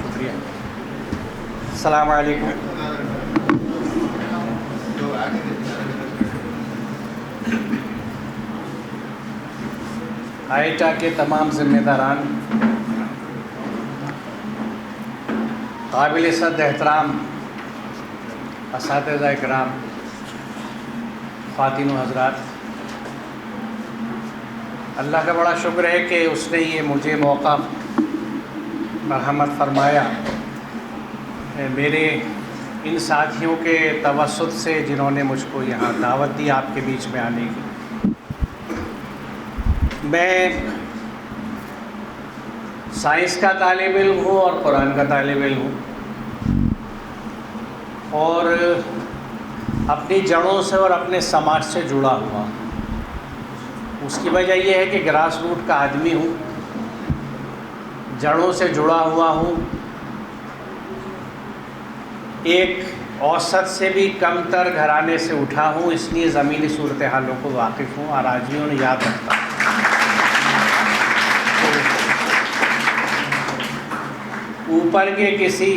شکریہ. السلام علیکم. آئیٹا کے تمام ذمہ داران، قابل صد احترام اساتذہ اکرام، خواتین و حضرات، اللہ کا بڑا شکر ہے کہ اس نے یہ مجھے موقع مرحمت فرمایا میرے ان ساتھیوں کے توسط سے جنہوں نے مجھ کو یہاں دعوت دی آپ کے بیچ میں آنے کی. میں سائنس کا طالب علم ہوں اور قرآن کا طالب علم ہوں، اور اپنی جڑوں سے اور اپنے سماج سے جڑا ہوا. اس کی وجہ یہ ہے کہ گراس روٹ کا آدمی ہوں، جڑوں سے جڑا ہوا ہوں، ایک اوسط سے بھی کم تر گھرانے سے اٹھا ہوں، اس لیے زمینی صورتحالوں کو واقف ہوں اور آجیوں نے یاد رکھتا ہوں. اوپر کے کسی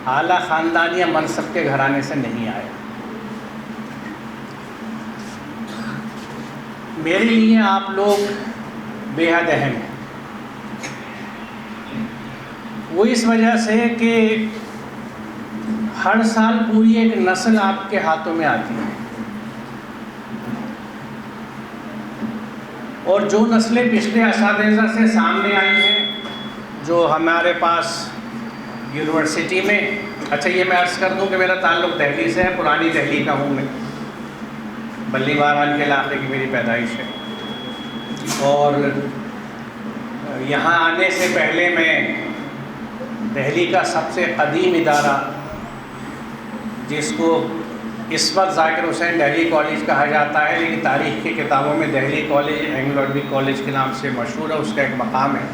اعلیٰ خاندان یا منصب کے گھرانے سے نہیں آیا. میرے لیے آپ لوگ بے حد اہم ہیں، وہ اس وجہ سے کہ ہر سال پوری ایک نسل آپ کے ہاتھوں میں آتی ہے، اور جو نسلیں پچھلے اساتذہ سے سامنے آئی ہیں، جو ہمارے پاس یونیورسٹی میں، اچھا یہ میں عرض کر دوں کہ میرا تعلق دہلی سے ہے، پرانی دہلی کا ہوں میں، بلی باران کے علاقے کی میری پیدائش ہے. اور یہاں آنے سے پہلے میں دہلی کا سب سے قدیم ادارہ، جس کو اس وقت ذاکر حسین دہلی کالج کہا جاتا ہے، لیکن تاریخ کی کتابوں میں Delhi college Anglo Arabic college کے نام سے مشہور ہے، اس کا ایک مقام ہے.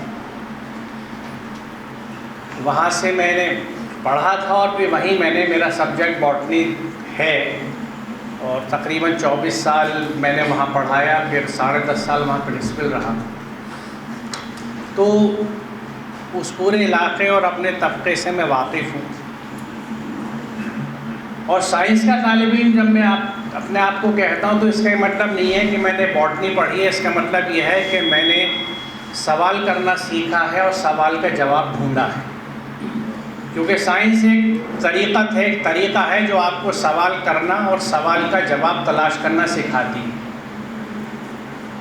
وہاں سے میں نے پڑھا تھا، اور پھر وہیں میں نے میرا سبجیکٹ باٹنی ہے، اور تقریباً 24 سال میں نے وہاں پڑھایا، پھر 10.5 سال وہاں پرنسپل رہا. تو اس پورے علاقے اور اپنے طبقے سے میں واقف ہوں. اور سائنس کا طالب علم جب میں اپنے آپ کو کہتا ہوں تو اس کا یہ مطلب نہیں ہے کہ میں نے باٹنی پڑھی ہے، اس کا مطلب یہ ہے کہ میں نے سوال کرنا سیکھا ہے اور سوال کا جواب ڈھونڈا ہے. کیونکہ سائنس ایک طریقہ ہے جو آپ کو سوال کرنا اور سوال کا جواب تلاش کرنا سکھاتی ہے.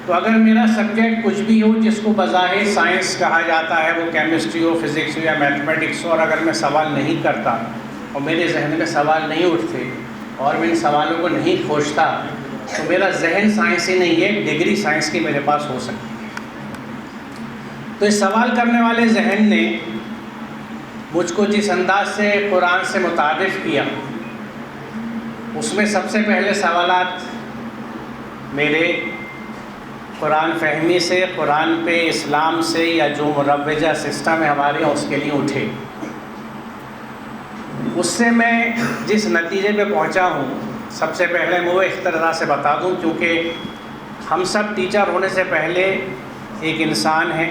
تو اگر میرا سبجیکٹ کچھ بھی ہو جس کو بظاہر سائنس کہا جاتا ہے، وہ کیمسٹری ہو، فزکس ہو یا میتھمیٹکس ہو، اور اگر میں سوال نہیں کرتا اور میرے ذہن میں سوال نہیں اٹھتے اور میں ان سوالوں کو نہیں کھوجتا، تو میرا ذہن سائنسی نہیں ہے، ڈگری سائنس کی میرے پاس ہو سکتی ہے. تو اس سوال کرنے والے ذہن نے مجھ کو جس انداز سے قرآن سے متعارف کیا، اس میں سب سے پہلے سوالات میرے قرآن فہمی سے، قرآن پہ اسلام سے، یا جو مروجہ سسٹم ہے ہمارے اس کے لیے اٹھے. اس سے میں جس نتیجے پہ پہنچا ہوں، سب سے پہلے میں وہ اختصار سے بتا دوں، کیونکہ ہم سب ٹیچر ہونے سے پہلے ایک انسان ہیں،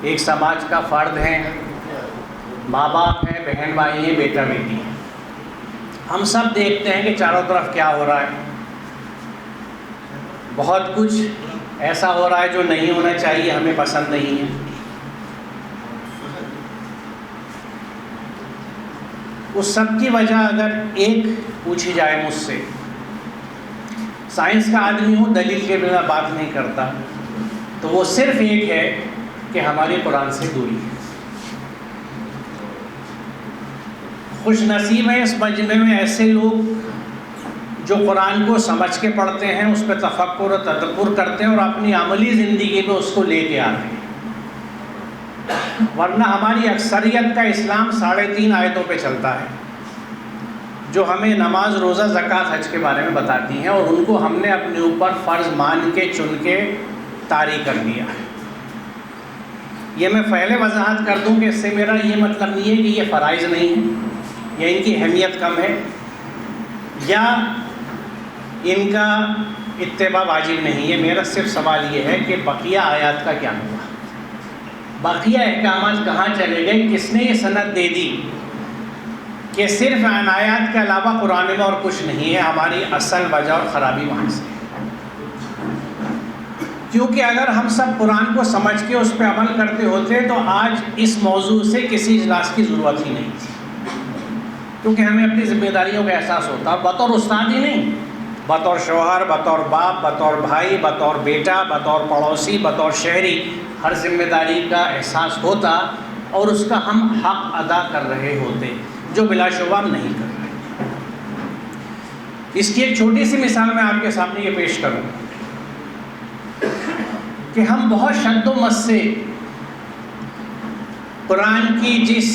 ایک سماج کا فرد ہیں، ماں باپ ہیں، بہن بھائی ہیں، بیٹا بیٹی ہیں. ہم سب دیکھتے ہیں کہ چاروں طرف کیا ہو رہا ہے. بہت کچھ ایسا ہو رہا ہے جو نہیں ہونا چاہیے، ہمیں پسند نہیں ہے. اس سب کی وجہ اگر ایک پوچھی جائے مجھ سے، سائنس کا آدمی ہوں، دلیل کے بنا بات نہیں کرتا، تو وہ صرف ایک ہے کہ ہماری قرآن سے دوری ہے. خوش نصیب ہیں اس مجمع میں ایسے لوگ جو قرآن کو سمجھ کے پڑھتے ہیں، اس پہ تفکر و تدبر کرتے ہیں اور اپنی عملی زندگی میں اس کو لے کے آتے ہیں. ورنہ ہماری اکثریت کا اسلام 3.5 آیتوں پہ چلتا ہے، جو ہمیں نماز، روزہ، زکوٰۃ، حج کے بارے میں بتاتی ہیں، اور ان کو ہم نے اپنے اوپر فرض مان کے چن کے طاری کر دیا ہے. یہ میں پہلے وضاحت کر دوں کہ اس سے میرا یہ مطلب نہیں ہے کہ یہ فرائض نہیں ہے یا ان کی اہمیت کم ہے یا ان کا اتباع واجب نہیں ہے. میرا صرف سوال یہ ہے کہ بقیہ آیات کا کیا ہوا. باقیہ احکامات کہاں چلے گئے؟ کس نے یہ سند دے دی کہ صرف عنایات کے علاوہ قرآن میں اور کچھ نہیں ہے؟ ہماری اصل وجہ اور خرابی وہاں سے، کیونکہ اگر ہم سب قرآن کو سمجھ کے اس پہ عمل کرتے ہوتے تو آج اس موضوع سے کسی اجلاس کی ضرورت ہی نہیں تھی، کیونکہ ہمیں اپنی ذمہ داریوں کا احساس ہوتا، بطور استاد ہی نہیں، بطور شوہر، بطور باپ، بطور بھائی، بطور بیٹا، بطور پڑوسی، بطور شہری، ہر ذمہ داری کا احساس ہوتا اور اس کا ہم حق ادا کر رہے ہوتے، جو بلا شبہ ہم نہیں کر رہے۔ اس کی ایک چھوٹی سی مثال میں آپ کے سامنے یہ پیش کروں کہ ہم بہت شد و مد سے قرآن کی جس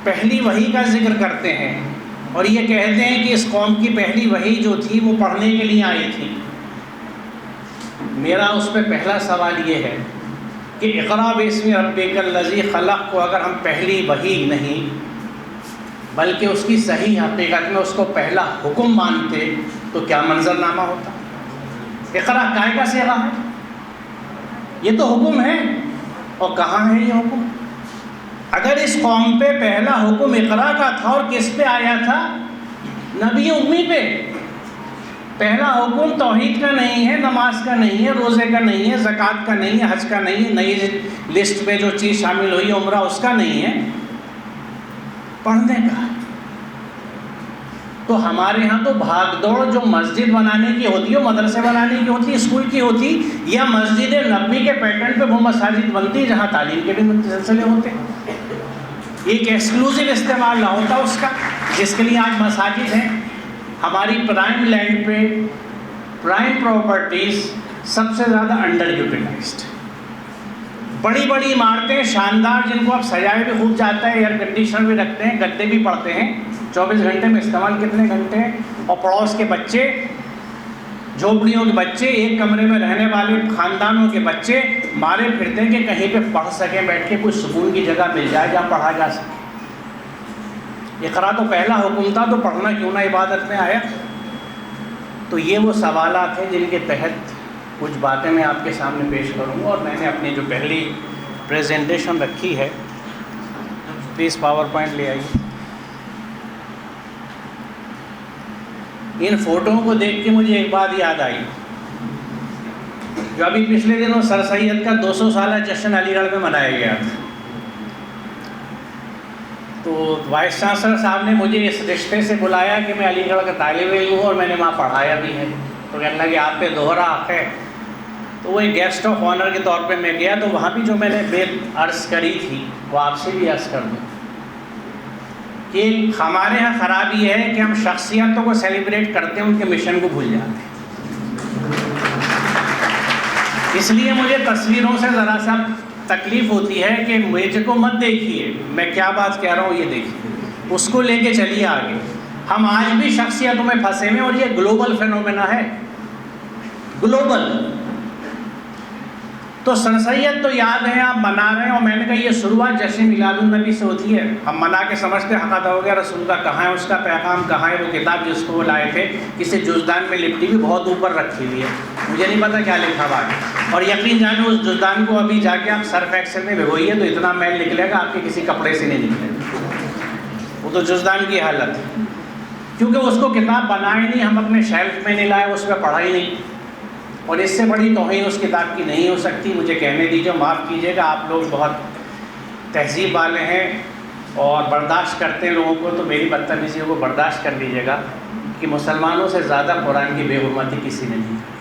پہلی وحی کا ذکر کرتے ہیں اور یہ کہتے ہیں کہ اس قوم کی پہلی وحی جو تھی وہ پڑھنے کے لیے آئی تھی، میرا اس پہ پہلا سوال یہ ہے کہ اقرأ باسم ربک الذی خلق کو اگر ہم پہلی وحی نہیں بلکہ اس کی صحیح حقیقت میں اس کو پہلا حکم مانتے تو کیا منظرنامہ ہوتا؟ اقرأ کائے کا صیغہ ہے، یہ تو حکم ہے، اور کہاں ہے یہ حکم؟ اگر اس قوم پہ پہلا حکم اقرأ کا تھا اور کس پہ آیا تھا؟ نبی امی پہ۔ پہلا حکم توحید کا نہیں ہے، نماز کا نہیں ہے، روزے کا نہیں ہے، زکوٰۃ کا نہیں ہے، حج کا نہیں ہے، نئی لسٹ پہ جو چیز شامل ہوئی عمرہ اس کا نہیں ہے، پڑھنے کا۔ تو ہمارے ہاں تو بھاگ دوڑ جو مسجد بنانے کی ہوتی ہے، مدرسے بنانے کی ہوتی ہے، اسکول کی ہوتی، یا مسجد نبوی کے پیٹرن پہ وہ مساجد بنتی جہاں تعلیم کے بھی سلسلے ہوتے، ایک ایکسکلوسیو استعمال نہ ہوتا اس کا، جس کے لیے آج مساجد ہیں۔ ہماری پرائم لینڈ پہ پرائم پراپرٹیز سب سے زیادہ انڈر یوٹیلائزڈ، بڑی بڑی عمارتیں شاندار جن کو اب سجائے بھی خوب جاتا ہے، ایئر کنڈیشنر بھی رکھتے ہیں، گدے بھی پڑتے ہیں، 24 گھنٹے میں استعمال کتنے گھنٹے ہیں، اور پڑوس کے بچے، جھوپڑیوں کے بچے، ایک کمرے میں رہنے والے خاندانوں کے بچے مارے پھرتے ہیں کہ کہیں پہ پڑھ سکیں بیٹھ کے، کوئی سکون کی جگہ مل جائے جہاں پڑھا جا سکے۔ اقرأ تو پہلا حکم تھا، تو پڑھنا کیوں نہ عبادت میں آیا؟ تو یہ وہ سوالات ہیں جن کے تحت کچھ باتیں میں آپ کے سامنے پیش کروں گا، اور میں نے اپنی جو پہلی پریزنٹیشن رکھی ہے، پلیز پاور پوائنٹ لے آئیے۔ ان فوٹوؤں کو دیکھ کے مجھے ایک بات یاد آئی، جو ابھی پچھلے دنوں سر سید کا 200 سالہ جشن علی گڑھ میں منایا گیا تھا، تو وائس چانسلر صاحب نے مجھے اس رشتے سے بلایا کہ میں علی گڑھ کا طالب علم ہوں اور میں نے وہاں پڑھایا بھی ہے، تو کہنے لگا کہ آپ پہ دوہرا حق ہے۔ تو وہ ایک گیسٹ آف آنر کے طور پہ میں گیا، تو وہاں بھی جو میں نے بات عرض کری تھی وہ آپ سے بھی عرض کر دوں کہ ہمارے ہاں خرابی یہ ہے کہ ہم شخصیتوں کو سیلیبریٹ کرتے ہیں، ان کے مشن کو بھول جاتے ہیں۔ اس لیے مجھے تصویروں سے ذرا سا تکلیف ہوتی ہے کہ مجھے کو مت دیکھیے، میں کیا بات کہہ رہا ہوں یہ دیکھیے، اس کو لے کے چلیے آگے۔ ہم آج بھی شخصیتوں میں پھنسے ہوئے، اور یہ گلوبل فینومینا ہے، گلوبل۔ تو سر سید تو یاد ہے آپ منا رہے ہیں، اور میں نے کہا یہ شروعات جشن میلاد النبی سے ہوتی ہے، ہم منا کے سمجھتے حق ادا ہو گیا، رسول کا کہاں ہے، اس کا پیغام کہاں ہے، وہ کتاب جس کو وہ لائے تھے کسی جزدان میں لپٹی بھی بہت اوپر رکھی ہوئی ہے، مجھے نہیں پتا کیا لکھا ہوا ہے، اور یقین جانے اس جزدان کو ابھی جا کے آپ سرف ایکسل میں بھگوئیے تو اتنا میل نکلے گا آپ کے کسی کپڑے سے نہیں نکلے گا، وہ تو جزدان کی حالت ہے، کیونکہ اس کو کتاب بنائے نہیں، ہم اپنے شیلف میں نہیں لائے، اس پہ پڑھائی نہیں، اور اس سے بڑی توہین اس کتاب کی نہیں ہو سکتی۔ مجھے کہنے دیجیے، معاف کیجیے گا، آپ لوگ بہت تہذیب والے ہیں اور برداشت کرتے ہیں لوگوں کو، تو میری بدتمیزیوں کو برداشت کر لیجیے گا کہ مسلمانوں سے زیادہ قرآن کی بے حرمتی کسی نے نہیں کی۔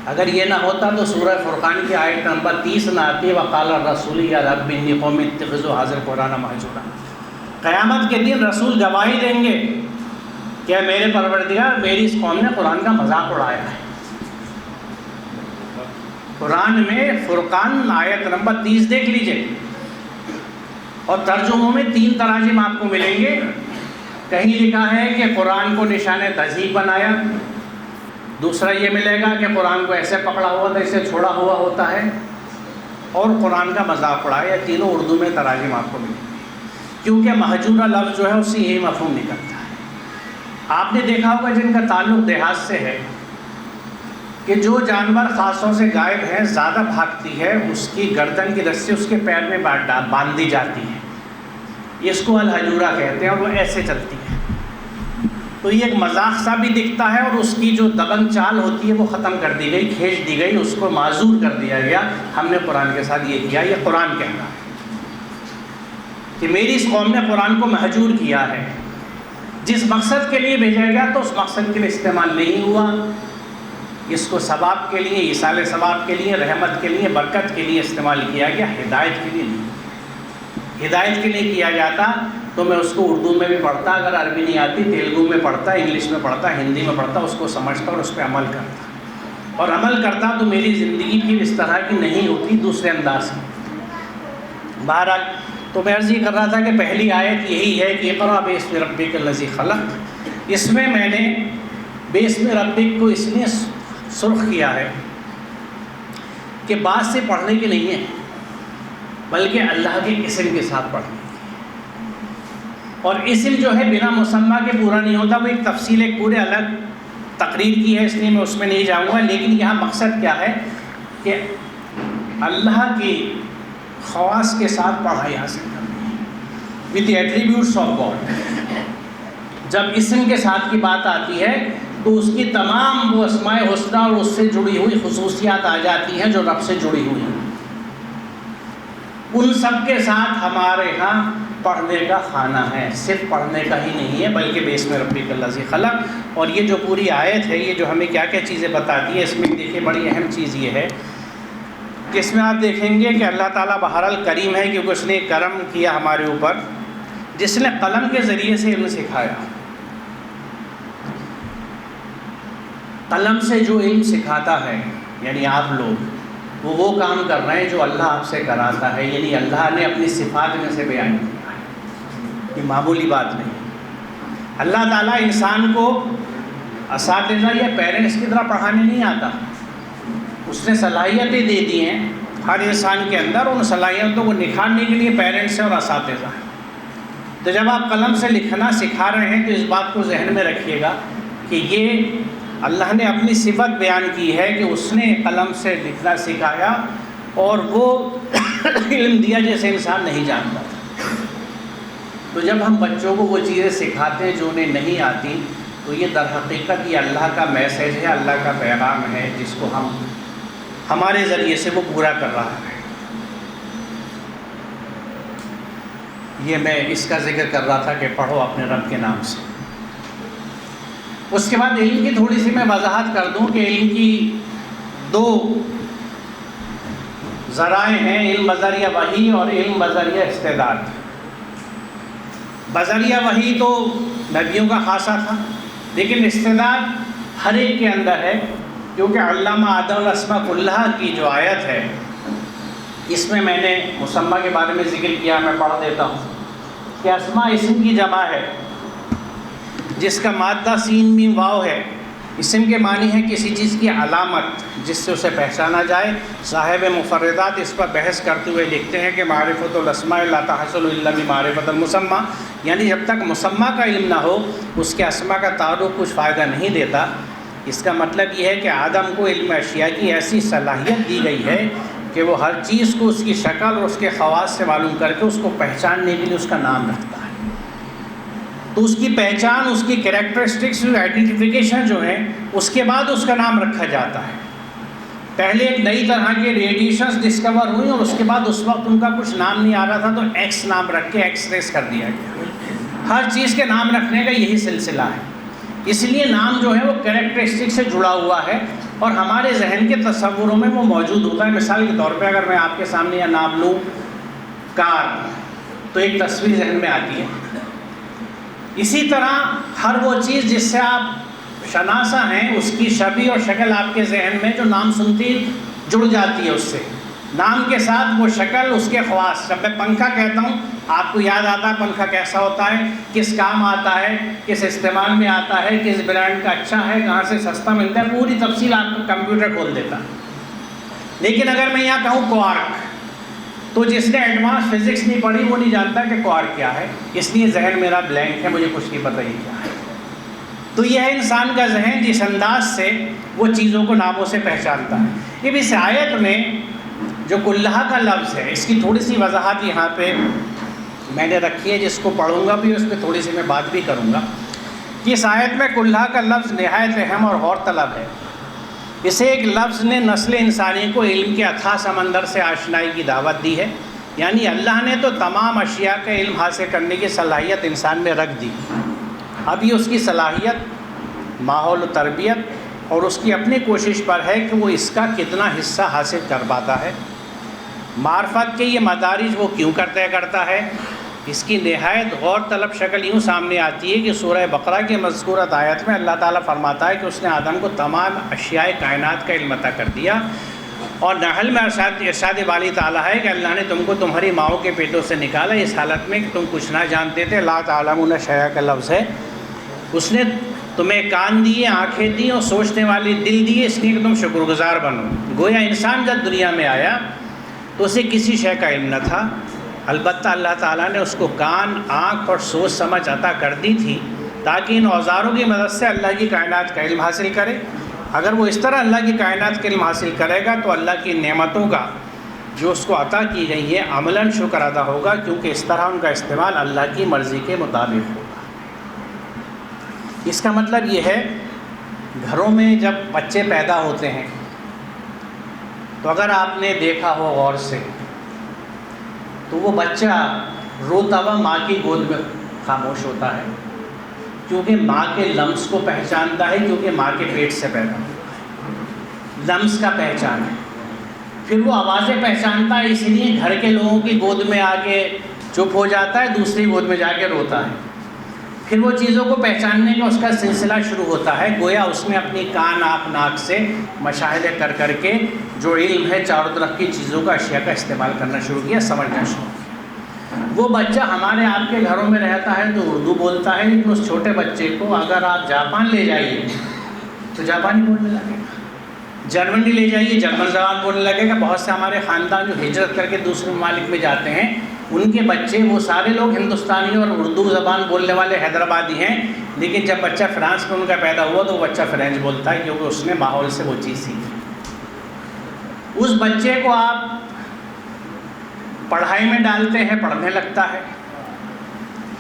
اگر یہ نہ ہوتا تو سورہ فرقان کی آیت نمبر 30 نہ آتی، وقال الرسول یا رب انی قوم اتخذوا ھذا القرآن مہجورا۔ قیامت کے دن رسول گواہی دیں گے کہ میرے پروردگار، میری اس قوم نے قرآن کا مذاق اڑایا ہے۔ قرآن میں فرقان آیت نمبر 30 دیکھ لیجئے، اور ترجموں میں 3 تراجم آپ کو ملیں گے۔ کہیں لکھا ہے کہ قرآن کو نشان تہذیب بنایا، دوسرا یہ ملے گا کہ قرآن کو ایسے پکڑا ہوا تھا، اسے چھوڑا ہوا ہوتا ہے، اور قرآن کا مذاق اڑایا۔ تینوں اردو میں تراجم آپ کو ملیں گے، کیونکہ مہجورہ لفظ جو ہے اس سے یہی مفہوم نکلتا ہے۔ آپ نے دیکھا ہوگا جن کا تعلق دیہات سے ہے، کہ جو جانور خاصوں سے غائب ہیں، زیادہ بھاگتی ہے، اس کی گردن کی رسی اس کے پیر میں باندھ دی جاتی ہے، اس کو الحجورہ کہتے ہیں، اور وہ ایسے چلتی ہے۔ تو یہ ایک مذاق سا بھی دکھتا ہے، اور اس کی جو دبنگ چال ہوتی ہے وہ ختم کر دی گئی، کھینچ دی گئی، اس کو معذور کر دیا گیا۔ ہم نے قرآن کے ساتھ یہ کیا، یہ قرآن کہنا ہے کہ میری اس قوم نے قرآن کو مہجور کیا ہے، جس مقصد کے لیے بھیجا گیا تو اس مقصد کے لیے استعمال نہیں ہوا، اس کو ثواب کے لیے، ایصال ثواب کے لیے، رحمت کے لیے، برکت کے لیے استعمال کیا گیا، ہدایت کے لیے نہیں۔ ہدایت کے لیے کیا جاتا تو میں اس کو اردو میں بھی پڑھتا، اگر عربی نہیں آتی تیلگو میں پڑھتا، انگلش میں پڑھتا، ہندی میں پڑھتا، اس کو سمجھتا اور اس پہ عمل کرتا، اور عمل کرتا تو میری زندگی پھر اس طرح کی نہیں ہوتی، دوسرے انداز کی۔ بہرحال تو میں عرض یہ کر رہا تھا کہ پہلی آیت یہی ہے کہ اقرأ باسم ربک الذی خلق۔ اس میں میں نے باسم ربک کو اس لیے سرخ کیا ہے کہ بعد سے پڑھنے کی نہیں ہے، بلکہ اللہ کے اسم کے ساتھ پڑھنے کی۔ اور اسم جو ہے بنا مسمہ کے پورا نہیں ہوتا، وہ ایک تفصیل ایک پورے الگ تقریر کی ہے، اس لیے میں اس میں نہیں جاؤں گا۔ لیکن یہاں مقصد کیا ہے کہ اللہ کی خواص کے ساتھ پڑھائی حاصل کرنی ہے، with the attributes of God۔ جب اسم کے ساتھ کی بات آتی ہے تو اس کی تمام وہ اسماء حسنہ اور اس سے جڑی ہوئی خصوصیات آ جاتی ہیں جو رب سے جڑی ہوئی ہیں، ان سب کے ساتھ ہمارے ہاں پڑھنے کا خانہ ہے، صرف پڑھنے کا ہی نہیں ہے بلکہ باسم ربک الذی خلق۔ اور یہ جو پوری آیت ہے، یہ جو ہمیں کیا کیا چیزیں بتاتی ہے، اس میں دیکھیے بڑی اہم چیز یہ ہے کہ اس میں آپ دیکھیں گے کہ اللہ تعالیٰ بہرحال کریم ہے، کیونکہ اس نے کرم کیا ہمارے اوپر، جس نے قلم کے ذریعے سے علم سکھایا۔ قلم سے جو علم سکھاتا ہے، یعنی آپ لوگ وہ کام کر رہے ہیں جو اللہ آپ سے کراتا ہے، یعنی اللہ نے اپنی صفات میں سے بیان کیا ہے، یہ معمولی بات نہیں۔ اللہ تعالیٰ انسان کو اساتذہ یا پیرنٹس کی طرح پڑھانے نہیں آتا، اس نے صلاحیتیں دے دی ہیں ہر انسان کے اندر، ان صلاحیتوں کو نکھارنے کے لیے پیرنٹس اور اساتذہ ہیں۔ تو جب آپ قلم سے لکھنا سکھا رہے ہیں تو اس بات کو ذہن میں رکھیے گا کہ یہ اللہ نے اپنی صفت بیان کی ہے کہ اس نے قلم سے لکھنا سکھایا، اور وہ علم دیا جیسے انسان نہیں جانتا تھا۔ تو جب ہم بچوں کو وہ چیزیں سکھاتے ہیں جو انہیں نہیں آتی، تو یہ در حقیقت یہ اللہ کا میسیج ہے، اللہ کا پیغام ہے، جس کو ہم ہمارے ذریعے سے وہ پورا کر رہا ہے۔ یہ میں اس کا ذکر کر رہا تھا کہ پڑھو اپنے رب کے نام سے۔ اس کے بعد علم کی تھوڑی سی میں وضاحت کر دوں کہ علم کی دو ذرائع ہیں، علم بذریعہ وحی اور علم بذریعہ استعداد۔ بذریعہ وحی تو نبیوں کا خاصہ تھا، لیکن استعداد ہر ایک کے اندر ہے، کیونکہ علامہ آدم الاسماء کلھا کی جو آیت ہے، اس میں میں نے مسمہ کے بارے میں ذکر کیا، میں پڑھ دیتا ہوں کہ اسماء اسم کی جمع ہے، جس کا مادہ سین میم واو ہے۔ اسم کے معنی ہے کسی چیز کی علامت جس سے اسے پہچانا جائے۔ صاحب مفردات اس پر بحث کرتے ہوئے لکھتے ہیں کہ معرفت الاسماء لا تحصل الا بمعرفت المسمى، یعنی جب تک مسمى کا علم نہ ہو اس کے اسماء کا تعارف کچھ فائدہ نہیں دیتا۔ اس کا مطلب یہ ہے کہ آدم کو علم اشیاء کی ایسی صلاحیت دی گئی ہے کہ وہ ہر چیز کو اس کی شکل اور اس کے خواص سے معلوم کر کے اس کو پہچاننے کے لیے اس کا نام رکھتا ہے۔ تو اس کی پہچان، اس کی کریکٹرسٹکس، آئیڈینٹیفیکیشن جو ہیں، اس کے بعد اس کا نام رکھا جاتا ہے۔ پہلے ایک نئی طرح کے ریڈیشنز ڈسکور ہوئی اور اس کے بعد اس وقت ان کا کچھ نام نہیں آ رہا تھا تو ایکس نام رکھ کے ایکس ریس کر دیا گیا۔ ہر چیز کے نام رکھنے کا یہی سلسلہ ہے، اس لیے نام جو ہے وہ کریکٹرسٹک سے جڑا ہوا ہے اور ہمارے ذہن کے تصوروں میں وہ موجود ہوتا ہے۔ مثال کے طور پہ اگر میں آپ کے سامنے یہ نام لوں کار، تو ایک تصویر ذہن میں آتی ہے۔ اسی طرح ہر وہ چیز جس سے آپ شناسہ ہیں، اس کی شبیہ اور شکل آپ کے ذہن میں جو نام سنتی جڑ جاتی ہے، اس سے نام کے ساتھ وہ شکل، اس کے خواص۔ جب میں پنکھا کہتا ہوں آپ کو یاد آتا ہے پنکھا کیسا ہوتا ہے، کس کام آتا ہے، کس استعمال میں آتا ہے، کس برانڈ کا اچھا ہے، کہاں سے سستا ملتا ہے، پوری تفصیل آپ کو کمپیوٹر کھول دیتا۔ لیکن اگر میں یہاں کہوں کوارک، تو جس نے ایڈوانس فزکس نہیں پڑھی وہ نہیں جانتا کہ کوارک کیا ہے، اس لیے ذہن میرا بلینک ہے، مجھے کچھ نہیں پتہ یہ کیا ہے۔ تو یہ ہے انسان کا ذہن جس انداز سے وہ چیزوں کو ناموں سے پہچانتا ہے۔ اب اس آیت میں جو کلہ کا لفظ ہے، اس کی تھوڑی سی وضاحت یہاں پہ میں نے رکھی ہے، جس کو پڑھوں گا بھی اس پہ تھوڑی سی میں بات بھی کروں گا۔ اس آیت میں کلہ کا لفظ نہایت اہم اور غور طلب ہے۔ اسے ایک لفظ نے نسل انسانی کو علم کے اتھاہ سمندر سے آشنائی کی دعوت دی ہے، یعنی اللہ نے تو تمام اشیاء کا علم حاصل کرنے کی صلاحیت انسان میں رکھ دی، اب یہ اس کی صلاحیت، ماحول و تربیت اور اس کی اپنی کوشش پر ہے کہ وہ اس کا کتنا حصہ حاصل کر پاتا ہے۔ معرفت کے یہ مدارج وہ کیوں طے کرتا ہے، اس کی نہایت غور طلب شکل یوں سامنے آتی ہے کہ سورہ بقرہ کے مذکورۃ آیت میں اللہ تعالیٰ فرماتا ہے کہ اس نے آدم کو تمام اشیاء کائنات کا علم عطا کر دیا، اور نحل میں ارشاد والی تعالیٰ ہے کہ اللہ نے تم کو تمہاری ماؤں کے پیٹوں سے نکالا اس حالت میں کہ تم کچھ نہ جانتے تھے۔ لا تعلمون شیئا کا لفظ ہے، اس نے تمہیں کان دیے، آنکھیں دی اور سوچنے والی دل دیے، اس لیے کہ تم شکر گزار بنو۔ گویا انسان جب دنیا میں آیا تو اسے کسی شے کا علم نہ تھا، البتہ اللہ تعالیٰ نے اس کو کان، آنکھ اور سوچ سمجھ عطا کر دی تھی تاکہ ان اوزاروں کی مدد سے اللہ کی کائنات کا علم حاصل کرے۔ اگر وہ اس طرح اللہ کی کائنات کا علم حاصل کرے گا تو اللہ کی نعمتوں کا جو اس کو عطا کی گئی ہے عملاً شکر ادا ہوگا، کیونکہ اس طرح ان کا استعمال اللہ کی مرضی کے مطابق ہوگا۔ اس کا مطلب یہ ہے، گھروں میں جب بچے پیدا ہوتے ہیں تو اگر آپ نے دیکھا ہو غور سے تو وہ بچہ روتا ہوا ماں کی گود میں خاموش ہوتا ہے، کیونکہ ماں کے لمس کو پہچانتا ہے، کیونکہ ماں کے پیٹ سے پیدا ہوتا ہے، لمس کا پہچان ہے۔ پھر وہ آوازیں پہچانتا ہے، اس لیے گھر کے لوگوں کی گود میں آ کے چپ ہو جاتا ہے، دوسری گود میں جا کے روتا ہے۔ پھر وہ چیزوں کو پہچاننے کا اس کا سلسلہ شروع ہوتا ہے، گویا اس نے اپنی کان، آنکھ، ناک سے مشاہدے کر کر کے جو علم ہے چاروں طرف کی چیزوں کا، اشیاء کا استعمال کرنا شروع کیا، سمجھنا شروع کیا۔ وہ بچہ ہمارے آپ کے گھروں میں رہتا ہے تو اردو بولتا ہے، لیکن اس چھوٹے بچے کو اگر آپ جاپان لے جائیے تو جاپانی بولنے لگے گا، جرمنی لے جائیے جرمن زبان بولنے لگے گا۔ بہت سے ہمارے خاندان جو ہجرت کر کے دوسرے ممالک میں جاتے ہیں، ان کے بچے وہ سارے لوگ ہندوستانی اور اردو زبان بولنے والے حیدرآبادی ہیں، لیکن جب بچہ فرانس میں ان کا پیدا ہوا تو وہ بچہ فرینچ بولتا ہے، کیونکہ اس نے ماحول سے وہ چیز سیکھی۔ اس بچے کو آپ پڑھائی میں ڈالتے ہیں، پڑھنے لگتا ہے،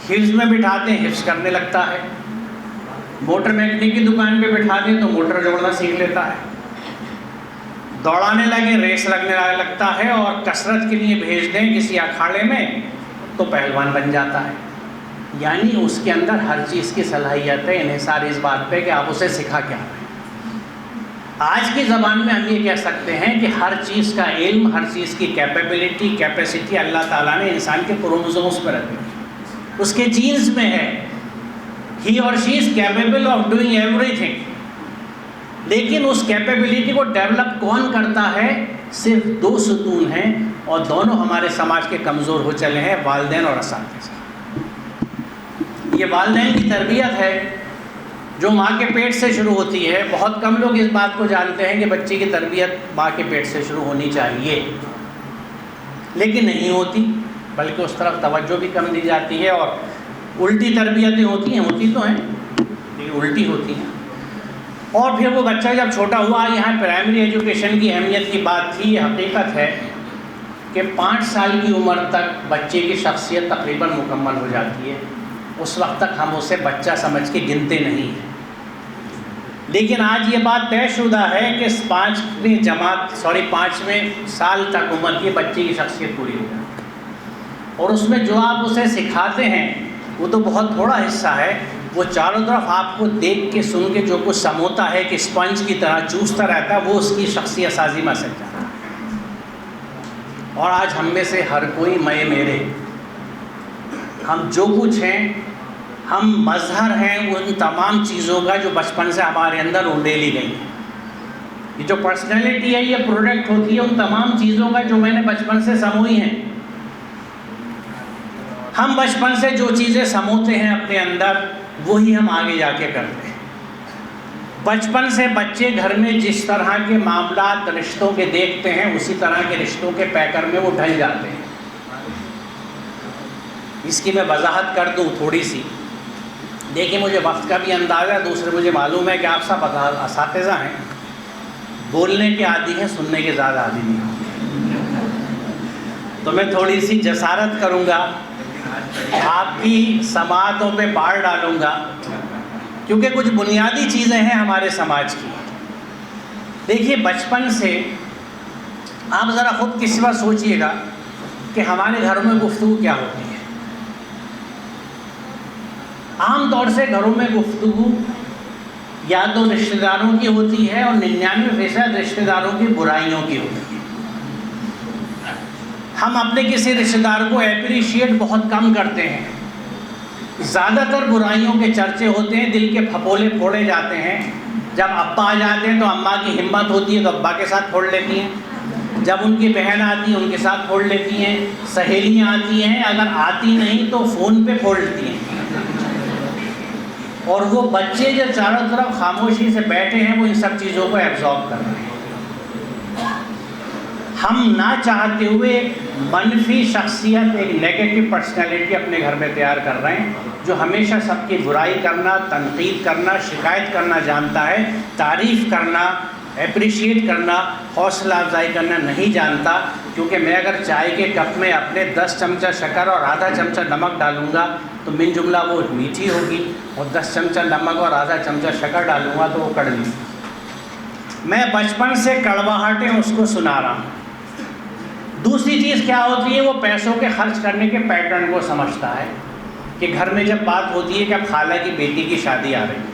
حفظ میں بٹھاتے ہیں، حفظ کرنے لگتا ہے، موٹر میکینک کی دکان پہ بٹھا دیں تو موٹر جوڑنا سیکھ لیتا ہے، دوڑانے لگے ریس لگنے لگتا ہے، اور کثرت کے لیے بھیج دیں کسی اکھاڑے میں تو پہلوان بن جاتا ہے۔ یعنی اس کے اندر ہر چیز کی صلاحیت ہے، انحصار اس بات پہ کہ آپ اسے سکھا کیا رہے ہیں۔ آج کی زبان میں ہم یہ کہہ سکتے ہیں کہ ہر چیز کا علم، ہر چیز کی کیپیبلٹی، کیپیسٹی اللہ تعالیٰ نے انسان کے کروموزومز پر رکھی ہے، اس کے جینز میں ہے۔ ہی اور she is capable of doing ایوری تھنگ، لیکن اس کیپیبلٹی کو ڈیولپ کون کرتا ہے؟ صرف دو ستون ہیں، اور دونوں ہمارے سماج کے کمزور ہو چلے ہیں، والدین اور اساتذہ۔ یہ والدین کی تربیت ہے جو ماں کے پیٹ سے شروع ہوتی ہے۔ بہت کم لوگ اس بات کو جانتے ہیں کہ بچے کی تربیت ماں کے پیٹ سے شروع ہونی چاہیے، لیکن نہیں ہوتی، بلکہ اس طرف توجہ بھی کم دی جاتی ہے، اور الٹی تربیتیں ہوتی ہیں، ہوتی تو ہیں لیکن الٹی ہوتی ہیں۔ اور پھر وہ بچہ جب چھوٹا ہوا، یہاں پرائمری ایجوکیشن کی اہمیت کی بات تھی، یہ حقیقت ہے کہ 5 سال کی عمر تک بچے کی شخصیت تقریباً مکمل ہو جاتی ہے۔ اس وقت تک ہم اسے بچہ سمجھ کے گنتے نہیں ہیں، لیکن آج یہ بات طے شدہ ہے کہ 5ویں سال تک عمر کی بچے کی شخصیت پوری ہو جاتی ہے، اور اس میں جو آپ اسے سکھاتے ہیں وہ تو بہت تھوڑا حصہ ہے، وہ چاروں طرف آپ کو دیکھ کے سن کے جو کچھ سموتا ہے کہ اسپنج کی طرح چوستا رہتا ہے، وہ اس کی شخصیت سازی میں سک جاتا ہے۔ اور آج ہم میں سے ہر کوئی میں میرے، ہم جو کچھ ہیں، ہم مظہر ہیں ان تمام چیزوں کا جو بچپن سے ہمارے اندر اونڈیلی گئی ہیں۔ یہ جو پرسنالٹی ہے، یہ پروڈکٹ ہوتی ہے ان تمام چیزوں کا جو میں نے بچپن سے سموئی ہیں۔ ہم بچپن سے جو چیزیں سموتے ہیں اپنے اندر، وہی ہم آگے جا کے کرتے ہیں۔ بچپن سے بچے گھر میں جس طرح کے معاملات رشتوں کے دیکھتے ہیں، اسی طرح کے رشتوں کے پیکر میں وہ ڈھل جاتے ہیں۔ اس کی میں وضاحت کر دوں تھوڑی سی۔ دیکھیے مجھے وقت کا بھی اندازہ ہے، دوسرے مجھے معلوم ہے کہ آپ سب اساتذہ ہیں، بولنے کے عادی ہیں، سننے کے زیادہ عادی نہیں ہوں، تو میں تھوڑی سی جسارت کروں گا، آپ کی سماعتوں پہ بار ڈالوں گا، کیونکہ کچھ بنیادی چیزیں ہیں ہمارے سماج کی۔ دیکھیے بچپن سے آپ ذرا خود کس وقت سوچئے گا کہ ہمارے گھروں میں گفتگو کیا ہوتی ہے۔ عام طور سے گھروں میں گفتگو یا تو رشتہ داروں کی ہوتی ہے اور 99% رشتہ داروں کی برائیوں کی ہوتی ہے۔ ہم اپنے کسی رشتہ دار کو اپریشیٹ بہت کم کرتے ہیں، زیادہ تر برائیوں کے چرچے ہوتے ہیں، دل کے پھپولے پھوڑے جاتے ہیں۔ جب ابا آ جاتے ہیں تو اماں کی ہمت ہوتی ہے تو ابا کے ساتھ پھوڑ لیتی ہیں، جب ان کی بہن آتی ہیں ان کے ساتھ پھوڑ لیتی ہیں، سہیلیاں آتی ہیں، اگر آتی نہیں تو فون پہ پھوڑ لیتی ہیں، اور وہ بچے جو چاروں طرف خاموشی سے بیٹھے ہیں وہ ان سب چیزوں کو ایبزارب کر رہے ہیں۔ ہم نہ چاہتے ہوئے ایک منفی شخصیت، ایک نیگیٹو پرسنالٹی اپنے گھر میں تیار کر رہے ہیں، جو ہمیشہ سب کی برائی کرنا، تنقید کرنا، شکایت کرنا جانتا ہے، تعریف کرنا، اپریشیٹ کرنا، حوصلہ افزائی کرنا نہیں جانتا۔ کیونکہ میں اگر چائے کے کپ میں اپنے 10 چمچہ شکر اور آدھا چمچہ نمک ڈالوں گا تو من جملہ وہ میٹھی ہوگی، اور 10 چمچہ نمک اور آدھا چمچہ شکر ڈالوں گا تو وہ کڑوی۔ میں بچپن سے کڑواہٹیں اس کو سنا رہا ہوں۔ دوسری چیز کیا ہوتی ہے، وہ پیسوں کے خرچ کرنے کے پیٹرن کو سمجھتا ہے، کہ گھر میں جب بات ہوتی ہے کہ اب خالہ کی بیٹی کی شادی آ رہی ہے،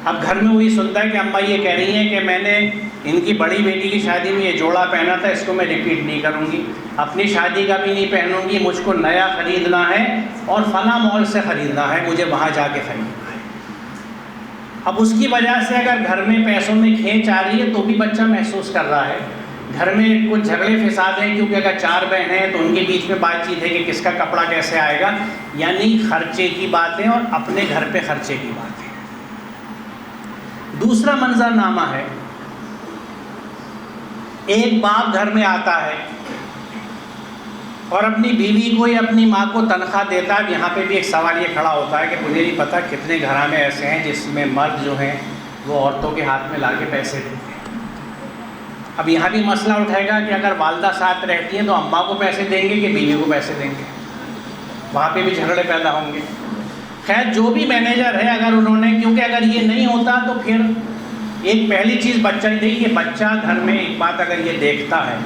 اب گھر میں وہی سنتا ہے کہ اماں یہ کہہ رہی ہیں کہ میں نے ان کی بڑی بیٹی کی شادی میں یہ جوڑا پہنا تھا، اس کو میں ریپیٹ نہیں کروں گی، اپنی شادی کا بھی نہیں پہنوں گی، مجھ کو نیا خریدنا ہے اور فلاں مال سے خریدنا ہے، مجھے وہاں جا کے خریدنا ہے۔ اب اس کی وجہ سے اگر گھر میں پیسوں میں کھینچ آ رہی ہے تو بھی بچہ محسوس کر رہا ہے۔ گھر میں کچھ جھگڑے فساد ہیں، کیونکہ اگر 4 بہنیں ہیں تو ان کے بیچ میں بات چیت ہے کہ کس کا کپڑا کیسے آئے گا، یعنی خرچے کی باتیں اور اپنے گھر پہ خرچے کی باتیں۔ دوسرا منظر نامہ ہے، ایک باپ گھر میں آتا ہے اور اپنی بیوی کو یا اپنی ماں کو تنخواہ دیتا ہے۔ یہاں پہ بھی ایک سوال یہ کھڑا ہوتا ہے کہ مجھے نہیں پتہ کتنے گھرانے ایسے ہیں جس میں مرد جو ہیں وہ عورتوں کے ہاتھ میں لا کے پیسے دیتے ہیں۔ اب یہاں بھی مسئلہ اٹھائے گا کہ اگر والدہ ساتھ رہتی ہیں تو اماں کو پیسے دیں گے کہ بیوی کو پیسے دیں گے، وہاں پہ بھی جھگڑے پیدا ہوں گے۔ خیر جو بھی مینیجر ہے، اگر انہوں نے، کیونکہ اگر یہ نہیں ہوتا تو پھر ایک پہلی چیز بچہ ہی دیکھیے، بچہ گھر میں ایک بات اگر یہ دیکھتا ہے